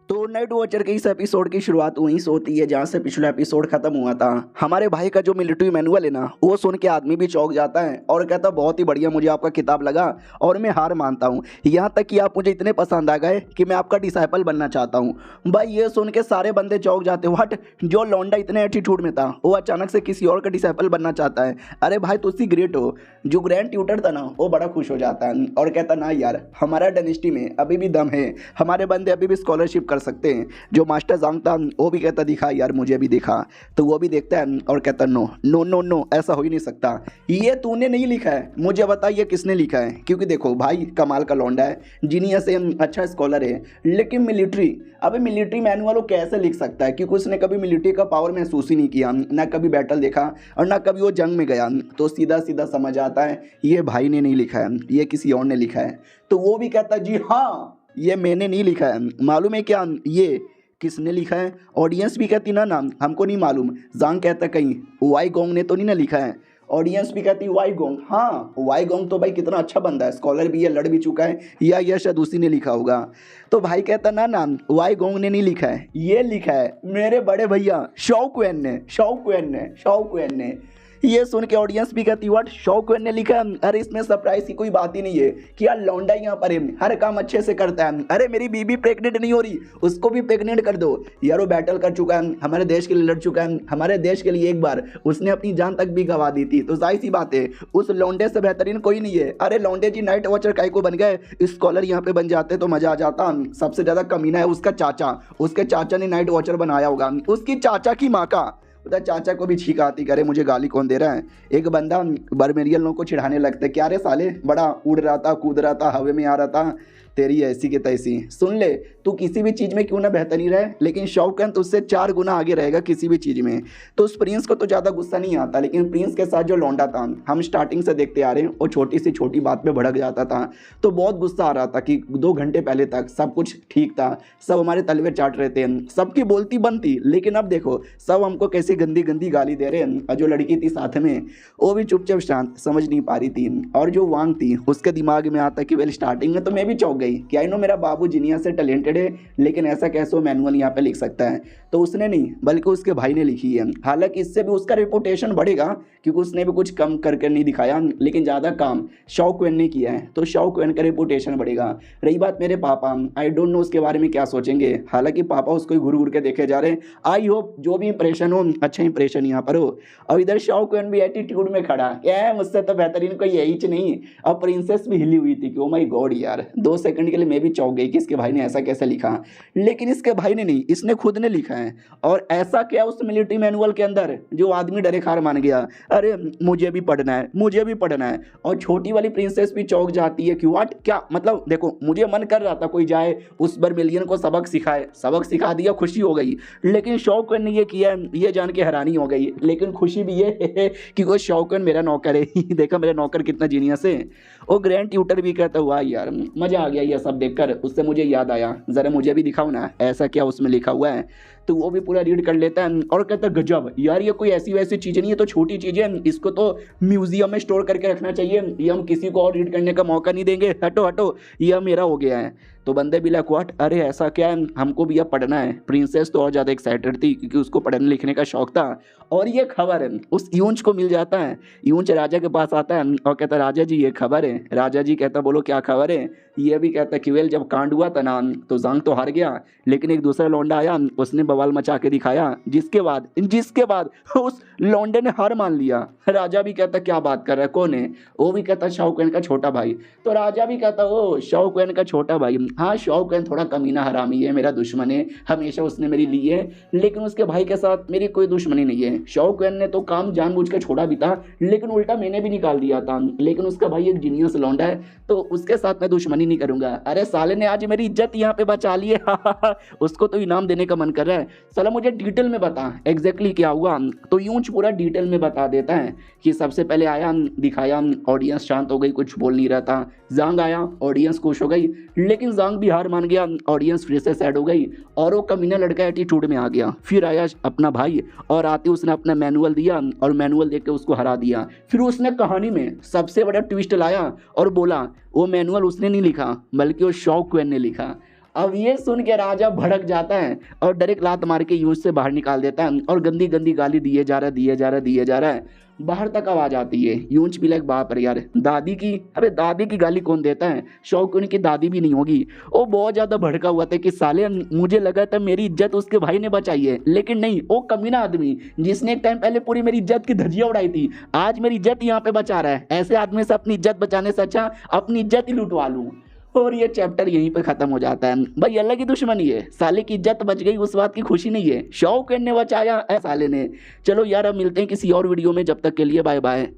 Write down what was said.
तो night watcher के इस एपिसोड की शुरुआत वहीं से होती है जहाँ से पिछला एपिसोड खत्म हुआ था। हमारे भाई का जो मिलिट्री मैनुअल है ना, वो सुन के आदमी भी चौंक जाता है और कहता बहुत ही बढ़िया, मुझे आपका किताब लगा और मैं हार मानता हूँ, यहाँ तक कि आप मुझे इतने पसंद आ गए कि मैं आपका डिसाइपल बनना चाहता हूँ। भाई ये सुन के सारे बंदे चौंक जाते, व्हाट, जो लौंडा इतने एटीट्यूड में था वो अचानक से किसी और का डिसाइपल बनना चाहता है। अरे भाई तुसी ग्रेट हो। जो ग्रैंड ट्यूटर था ना, वो बड़ा खुश हो जाता है और कहता ना यार, हमारा डायनेस्टी में अभी भी दम है, हमारे बंदे अभी भी स्कॉलरशिप कर सकते हैं। जो मास्टर जांग था वो भी कहता दिखा यार, मुझे भी दिखा। तो वो भी देखता है और कहता नो नो नो नो, ऐसा हो ही नहीं सकता, ये तूने नहीं लिखा है, मुझे बता ये किसने लिखा है। क्योंकि देखो भाई कमाल का लौंडा है, जीनियस है, अच्छा स्कॉलर है, लेकिन मिलिट्री, अबे मिलिट्री मैनुअल वो कैसे लिख सकता है? क्योंकि उसने कभी मिलिट्री का पावर महसूस ही नहीं किया, ना कभी बैटल देखा और ना कभी वो जंग में गया। तो सीधा सीधा समझ आता है ये भाई ने नहीं लिखा है, ये किसी और ने लिखा है। तो वो भी कहता जी हाँ, ये मैंने नहीं लिखा है, मालूम है क्या ये किसने लिखा है? ऑडियंस भी कहती ना ना हमको नहीं मालूम। जांग कहता कहीं वाई गोंग ने तो नहीं ना लिखा है। ऑडियंस भी कहती वाई गोंग, हाँ वाई गोंग तो भाई कितना अच्छा बंदा है, स्कॉलर भी है, लड़ भी चुका है, या शायद उसी ने लिखा होगा। तो भाई कहता ना ना वाई गोंग ने नहीं लिखा है, ये लिखा है मेरे बड़े भैया शौकवेन ने, शौकवेन ने, शौकवेन ने। ये सुन के ऑडियंस भी कहती व्हाट, शौकवेन ने लिखा? अरे इसमें सरप्राइज की कोई बात ही नहीं है कि यार लौंडा यहाँ पर है, हर काम अच्छे से करता है। अरे मेरी बीबी प्रेग्नेंट नहीं हो रही, उसको भी प्रेग्नेंट कर दो। यार वो बैटल कर चुका है, हमारे देश के लिए लड़ चुका है, हमारे देश के लिए एक बार उसने अपनी जान तक भी गंवा दी थी। तो जाहिर सी बात है उस लौंडे से बेहतरीन कोई नहीं है। अरे लौंडे जी नाइट वॉचर काय को बन गए, स्कॉलर यहाँ पे बन जाते तो मजा आ जाता। सबसे ज्यादा कमीना है उसका चाचा, उसके चाचा ने नाइट वॉचर बनाया होगा, उसकी चाचा की माँ का। उधर चाचा को भी छींक आती, करे मुझे गाली कौन दे रहा है। एक बंदा बर्मेरियल लोगों को चिढ़ाने लगता है, क्या रे साले, बड़ा उड़ रहा था, कूद रहा था, हवा में आ रहा था, तेरी ऐसी के तैसी। सुन ले, तू किसी भी चीज़ में क्यों ना बेहतरीन रहे, लेकिन शौकन तो उससे 4 गुना आगे रहेगा किसी भी चीज़ में। तो उस प्रिंस को तो ज़्यादा गुस्सा नहीं आता, लेकिन प्रिंस के साथ जो लौंडा था, हम स्टार्टिंग से देखते आ रहे हैं, वो छोटी सी छोटी बात पे भड़क जाता था। तो बहुत गुस्सा आ रहा था कि 2 घंटे पहले तक सब कुछ ठीक था, सब हमारे तलवे चाट रहे थे, सबकी बोलती बंद थी, लेकिन अब देखो सब हमको कैसी गंदी गंदी गाली दे रहे हैं। और जो लड़की थी साथ में वो भी चुपचाप शांत, समझ नहीं पा रही थी। और जो वांग थी उसके दिमाग में आता कि वेल स्टार्टिंग में तो मैं भी चौंक गई कि आई नो मेरा बाबू जीनियस से टैलेंटेड है, लेकिन ऐसा कैसे वो मैनुअल यहाँ पे लिख सकता है। तो उसने नहीं बल्कि उसके भाई ने लिखी है। हालांकि इससे भी उसका रेपुटेशन बढ़ेगा क्योंकि उसने भी कुछ कम करके नहीं दिखाया, लेकिन ज़्यादा काम शौकवेन ने किया है, तो शौकवेन का रेपुटेशन बढ़ेगा। रही बात मेरे पापा, आई डोंट नो उसके बारे में क्या सोचेंगे। हालांकि पापा उसको घूर घूर के देखे जा रहे हैं। आई होप जो भी इंप्रेशन हो अच्छा इंप्रेशन यहाँ पर हो। और इधर शौकवेन भी एटीट्यूड में खड़ा, क्या मुझसे तो बेहतरीन कोई यही नहीं। और प्रिंसेस भी हिली हुई थी कि ओ माय गॉड यार, 2 सेकंड के लिए मैं भी चौंक गई कि इसके भाई ने ऐसा कैसे लिखा। लेकिन इसके भाई ने नहीं, इसने खुद ने लिखा है। और ऐसा क्या उस मिलिट्री मैनुअल के अंदर जो आदमी डरे खार मान गया, अरे मुझे भी पढ़ना है, मुझे भी पढ़ना है। और छोटी वाली प्रिंसेस भी चौंक जाती है कि व्हाट, क्या मतलब? देखो मुझे मन कर रहा था कोई जाए उस बर्मेलियन को सबक सिखाए, सबक सिखा दिया, खुशी हो गई। लेकिन शौकन ने ये किया, ये जान के हैरानी हो गई। लेकिन खुशी भी ये है कि वो शौकन मेरा नौकर है। देखा मेरा नौकर कितना जीनियस है। वो ग्रैंड ट्यूटर भी कहता हुआ यार मजा आ गया ये सब देखकर। उससे मुझे याद आया, जरा मुझे भी दिखाओ ना ऐसा क्या उसमें लिखा हुआ है। तो वो भी पूरा रीड कर लेता है और कहता है गजब यार, ये कोई ऐसी वैसी चीज़ें नहीं है, तो छोटी चीज़ें, इसको तो म्यूजियम में स्टोर करके रखना चाहिए, ये हम किसी को और रीड करने का मौका नहीं देंगे, हटो हटो, ये मेरा हो गया है। तो बंदे भी लाइक व्हाट, अरे ऐसा क्या है, हमको भी अब पढ़ना है। प्रिंसेस तो और ज़्यादा एक्साइटेड थी क्योंकि उसको पढ़ने लिखने का शौक था। और ये खबर है उस यूंच को मिल जाता है। यूंच राजा के पास आता है और कहता राजा जी ये खबर है। राजा जी कहता बोलो क्या खबर है। ये भी कहता कि वेल जब कांड हुआ था ना तो जांग तो हार गया, लेकिन एक दूसरा लौंडा आया, उसने बवाल मचा के दिखाया, जिसके बाद उस लौंडे ने हार मान लिया। राजा भी कहता क्या बात कर रहा है, कौन है? वो भी कहता शौकन का छोटा भाई। तो राजा भी कहता ओ शौकन का छोटा भाई, हाँ शौकन थोड़ा कमीना हरामी है, मेरा दुश्मन है, हमेशा उसने मेरी ली है, लेकिन उसके भाई के साथ मेरी कोई दुश्मनी नहीं है। शौकन ने तो काम जानबूझ के छोड़ा भी था, लेकिन उल्टा मैंने भी निकाल दिया था, लेकिन उसका भाई एक जीनियस लौंडा है तो उसके साथ मैं दुश्मनी नहीं करूंगा। अरे साले ने आज मेरी इज्जत यहाँ पे बचा ली है। उसको तो इनाम देने का मन कर रहा है। साला मुझे डिटेल में बता एग्जैक्टली क्या हुआ। तो यूंच पूरा डिटेल में बता देता है कि सबसे पहले आया, दिखाया, ऑडियंस शांत हो गई, कुछ बोल नहीं रहा था। जांग आया, ऑडियंस खुश हो गई, लेकिन जांग भी हार मान गया, ऑडियंस फिर से सैड हो गई और वो कमीना लड़का एटीट्यूड में आ गया। फिर आया अपना भाई और आते उसने अपना मैनुअल दिया और मैनुअल देख के उसको हरा दिया। फिर उसने कहानी में सबसे बड़ा ट्विस्ट लाया और बोला वो मैनुअल उसने नहीं लिखा बल्कि वो शौकवेन ने लिखा। अब ये सुन के राजा भड़क जाता है और डायरेक्ट लात मार के यूं से बाहर निकाल देता है और गंदी गंदी गाली दिए जा रहा है। बाहर तक आवाज आती है। यूंच भी लग बाप रे यार, दादी की, अबे दादी की गाली कौन देता है, शौक की दादी भी नहीं होगी। वो बहुत ज्यादा भड़का हुआ था कि साले मुझे लगा था मेरी इज्जत उसके भाई ने बचाई है, लेकिन नहीं, वो कमीना आदमी जिसने एक टाइम पहले पूरी मेरी इज्जत की धज्जियां उड़ाई थी, आज मेरी इज्जत यहाँ पे बचा रहा है। ऐसे आदमी से अपनी इज्जत बचाने से अच्छा अपनी इज्जत ही लुटवा लूं। और ये चैप्टर यहीं पे खत्म हो जाता है। भाई अलग ही दुश्मनी है, साले की इज्जत बच गई उस बात की खुशी नहीं है, शौक ने बचाया है साले ने। चलो यार अब मिलते हैं किसी और वीडियो में, जब तक के लिए बाय बाय।